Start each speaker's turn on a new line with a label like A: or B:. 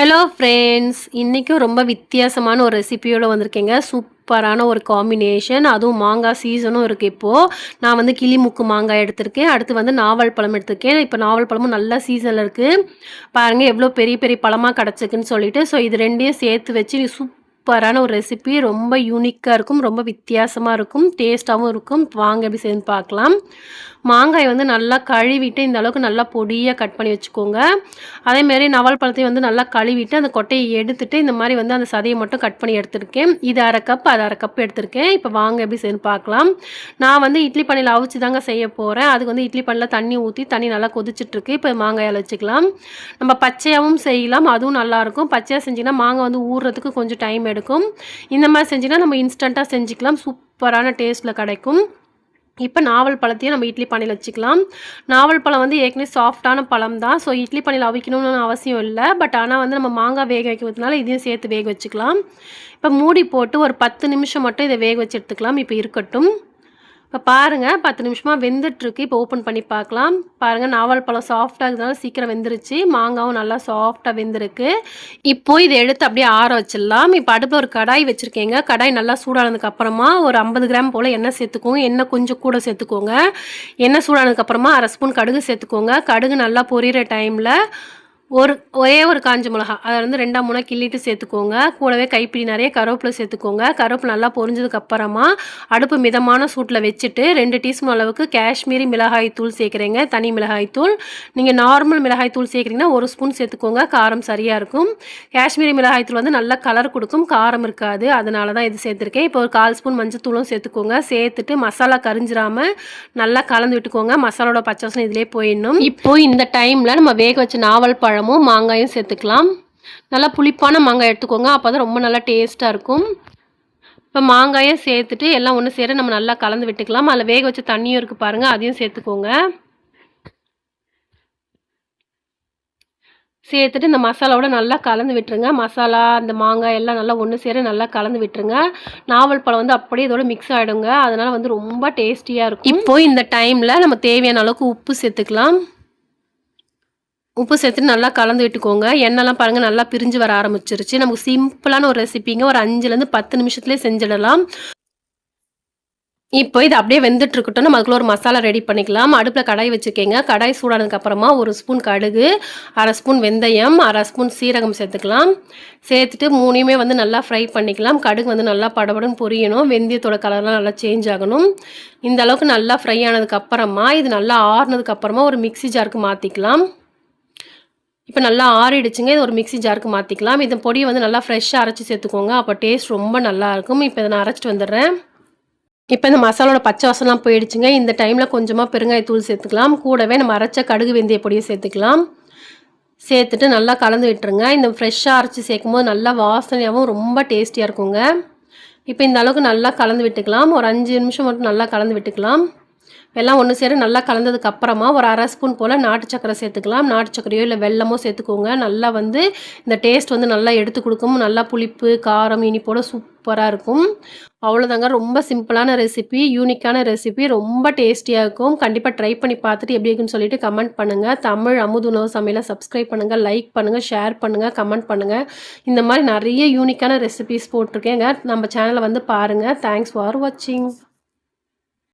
A: Hello friends, இன்றைக்கும் ரொம்ப வித்தியாசமான ஒரு ரெசிபியோடு வந்திருக்கேங்க. சூப்பரான ஒரு காம்பினேஷன், அதுவும் மாங்காய் சீசனும் இருக்குது. இப்போது நான் வந்து கிளிமுக்கு மாங்காய் எடுத்திருக்கேன். அடுத்து வந்து நாவல் பழம் எடுத்திருக்கேன். இப்போ நாவல் பழமும் நல்ல சீசனில் இருக்குது. பாருங்கள் எவ்வளோ பெரிய பெரிய பழமாக கிடச்சிக்குன்னு சொல்லிட்டு. ஸோ இது ரெண்டையும் சேர்த்து வச்சு சூப்பரான ஒரு ரெசிபி, ரொம்ப யூனிக்காக இருக்கும், ரொம்ப வித்தியாசமாக இருக்கும், டேஸ்ட்டாகவும் இருக்கும். வாங்க எப்படி செய்யணும்னு பார்க்கலாம். மாங்காய் வந்து நல்லா கழுவிட்டு இந்த அளவுக்கு நல்லா பொடியாக கட் பண்ணி வச்சுக்கோங்க. அதேமாரி நவல் பழத்தையும் வந்து நல்லா கழுவிட்டு அந்த கொட்டையை எடுத்துட்டு இந்த மாதிரி வந்து அந்த சதையை மட்டும் கட் பண்ணி எடுத்துருக்கேன். இது அரை கப், அது அரை கப் எடுத்திருக்கேன். இப்போ வாங்க எப்படி செய்யணும்னு பார்க்கலாம். நான் வந்து இட்லி பானையில் அவிச்சு தாங்க செய்ய போகிறேன். அதுக்கு வந்து இட்லி பானையில் தண்ணி ஊற்றி தண்ணி நல்லா கொதிச்சிட்ருக்கு. இப்போ மாங்காயில் வச்சுக்கலாம். நம்ம பச்சையாகவும் செய்யலாம், அதுவும் நல்லாயிருக்கும். பச்சையாக செஞ்சிங்கன்னா மாங்காய் வந்து ஊறுறதுக்கு கொஞ்சம் டைம் எடுக்கும். இந்த மாதிரி செஞ்சிங்கன்னா நம்ம இன்ஸ்டண்ட்டாக செஞ்சுக்கலாம், சூப்பரான டேஸ்ட்டில் கிடைக்கும். இப்போ நாவல் பழத்தையும் நம்ம இட்லி பானையில் வச்சுக்கலாம். நாவல் பழம் வந்து ஏற்கனவே சாஃப்டான பழம் தான். ஸோ இட்லி பானையில் அவிக்கணும்னு அவசியம் இல்லை. பட் ஆனால் வந்து நம்ம மாங்காய் வேக வைக்கிறதுனால இதையும் சேர்த்து வேக வச்சுக்கலாம். இப்போ மூடி போட்டு ஒரு 10 நிமிஷம் மட்டும் இதை வேக வச்சு எடுத்துக்கலாம். இப்போ இருக்கட்டும். இப்போ பாருங்கள் 10 நிமிஷமாக வெந்துட்டுருக்கு. இப்போ ஓப்பன் பண்ணி பார்க்கலாம். பாருங்கள் நாவல் பழம் சாஃப்டாக இருக்கிறதுனால சீக்கிரம் வெந்துருச்சு. மாங்காவும் நல்லா சாஃப்டாக வெந்திருக்கு. இப்போ இதை எடுத்து அப்படியே ஆற வச்சிடலாம். இப்போ அடுப்பில் ஒரு கடாய் வச்சுருக்கேங்க. கடாய் நல்லா சூடானதுக்கப்புறமா ஒரு 50 கிராம் போல் எண்ணெய் சேர்த்துக்கோங்க. எண்ணெய் கொஞ்சம் கூட சேர்த்துக்கோங்க. எண்ணெய் சூடானதுக்கப்புறமா அரை ஸ்பூன் கடுகு சேர்த்துக்கோங்க. கடுகு நல்லா பொரியிற டைமில் ஒரே ஒரு காஞ்ச மிளகா அதை வந்து 2-3 கிள்ளிட்டு சேர்த்துக்கோங்க. கூடவே கைப்பிடி நிறைய கருவேப்பிலை சேர்த்துக்கோங்க. கருவேப்பிலை நல்லா பொரிஞ்சதுக்கப்புறமா அடுப்பு மிதமான சூட்டில் வச்சுட்டு 2 டீஸ்பூன் அளவுக்கு காஷ்மீரி மிளகாய் தூள் சேர்க்குறேங்க. தனி மிளகாய் தூள். நீங்கள் நார்மல் மிளகாய் தூள் சேர்க்குறீங்கன்னா 1 ஸ்பூன் சேர்த்துக்கோங்க, காரம் சரியாக இருக்கும். காஷ்மீரி மிளகாய் தூள் வந்து நல்லா கலர் கொடுக்கும், காரம் இருக்காது, அதனால தான் இது சேர்த்துருக்கேன். இப்போ ஒரு 1/4 ஸ்பூன் மஞ்சள் தூளும் சேர்த்துக்கோங்க. சேர்த்துட்டு மசாலா கரிஞ்சிராமல் நல்லா கலந்து விட்டுக்கோங்க. மசாலோட பச்சை வாசனை இதிலே போயிடணும். இப்போது இந்த டைமில் நம்ம வேக வச்ச நாவல் பழமும் மாங்காயும் சேர்த்துக்கலாம். நல்லா புளிப்பான மாங்காய் எடுத்துக்கோங்க, அப்போ தான் ரொம்ப நல்லா டேஸ்ட்டாக இருக்கும். இப்போ மாங்காயும் சேர்த்துட்டு எல்லாம் ஒன்று சேர நம்ம நல்லா கலந்து விட்டுக்கலாம். அதில் வேக வச்ச தண்ணியும் இருக்குது பாருங்கள், அதையும் சேர்த்துக்கோங்க. சேர்த்துட்டு இந்த மசாலாவோட நல்லா கலந்து விட்டுருங்க. மசாலா அந்த மாங்காய் எல்லாம் நல்லா ஒன்று சேர நல்லா கலந்து விட்டுருங்க. நாவல் பழம் வந்து அப்படியே இதோட மிக்ஸ் ஆகிடுங்க, அதனால் வந்து ரொம்ப டேஸ்டியாக இருக்கும். இப்போ இந்த டைமில் நம்ம தேவையான அளவுக்கு உப்பு சேர்த்துக்கலாம். உப்பு சேர்த்துட்டு நல்லா கலந்து விட்டுக்கோங்க. எண்ணெய்லாம் பாருங்கள் நல்லா பிரிஞ்சு வர ஆரம்பிச்சிருச்சு. நமக்கு சிம்பிளான ஒரு ரெசிபிங்க, ஒரு 5லேருந்து 10 நிமிஷத்துலேயே செஞ்சிடலாம். இப்போ இது அப்படியே வெந்துட்டு இருக்கட்டும். நம்ம அதுக்குள்ள ஒரு மசாலா ரெடி பண்ணிக்கலாம். அடுப்பில் கடாய் வச்சுக்கோங்க. கடாய் சூடானதுக்கப்புறமா 1 ஸ்பூன் கடுகு, அரை ஸ்பூன் வெந்தயம், அரை ஸ்பூன் சீரகம் சேர்த்துக்கலாம். சேர்த்துட்டு 3யுமே வந்து நல்லா ஃப்ரை பண்ணிக்கலாம். கடுகு வந்து நல்லா படபடன்னு பொரியணும். வெந்தயத்தோட கலர்லாம் நல்லா சேஞ்ச் ஆகணும். இந்த அளவுக்கு நல்லா ஃப்ரை ஆனதுக்கப்புறமா இது நல்லா ஆறுனதுக்கப்புறமா ஒரு மிக்ஸி ஜாருக்கு மாற்றிக்கலாம். இப்போ நல்லா ஆறிடுச்சுங்க. இது ஒரு மிக்ஸி ஜாருக்கு மாற்றிக்கலாம். இந்த பொடியை வந்து நல்லா ஃப்ரெஷ்ஷாக அரைச்சி சேர்த்துக்கோங்க, அப்போ டேஸ்ட் ரொம்ப நல்லாயிருக்கும். இப்போ இதை நான் அரைச்சிட்டு வந்துடுறேன். இப்போ இந்த மசாலோட பச்சை வாசம்லாம் போயிடுச்சுங்க. இந்த டைமில் கொஞ்சமாக பெருங்காயத்தூள் சேர்த்துக்கலாம். கூடவே நம்ம அரைச்ச கடுகு வெந்தய பொடியை சேர்த்துக்கலாம். சேர்த்துட்டு நல்லா கலந்து விட்டுருங்க. இந்த ஃப்ரெஷ்ஷாக அரைச்சி சேர்க்கும் போது நல்லா வாசனையாகவும் ரொம்ப டேஸ்டியாக இருக்குங்க. இப்போ இந்த அளவுக்கு நல்லா கலந்து விட்டுக்கலாம். ஒரு 5 நிமிஷம் மட்டும் நல்லா கலந்து விட்டுக்கலாம். எல்லாம் ஒன்று சேர நல்லா கலந்ததுக்கப்புறமா ஒரு அரை ஸ்பூன் போல் நாட்டு சக்கரை சேர்த்துக்கலாம். நாட்டு சக்கரையோ இல்லை வெல்லமோ சேர்த்துக்கோங்க. நல்லா வந்து இந்த டேஸ்ட் வந்து நல்லா எடுத்து கொடுக்கும். நல்லா புளிப்பு, காரம், இனிப்போட சூப்பராக இருக்கும். அவ்வளோதாங்க, ரொம்ப சிம்பிளான ரெசிபி, யூனிக்கான ரெசிபி, ரொம்ப டேஸ்டியாக இருக்கும். கண்டிப்பாக ட்ரை பண்ணி பார்த்துட்டு எப்படி இருக்குன்னு சொல்லிட்டு கமெண்ட் பண்ணுங்கள். தமிழ் அமுது உணவு சமையலை சப்ஸ்கிரைப் பண்ணுங்கள், லைக் பண்ணுங்கள், ஷேர் பண்ணுங்கள், கமெண்ட் பண்ணுங்கள். இந்த மாதிரி நிறைய யூனிக்கான ரெசிபிஸ் போட்டிருக்கேங்க, நம்ம சேனலை வந்து பாருங்கள். தேங்க்ஸ் ஃபார் வாட்சிங்.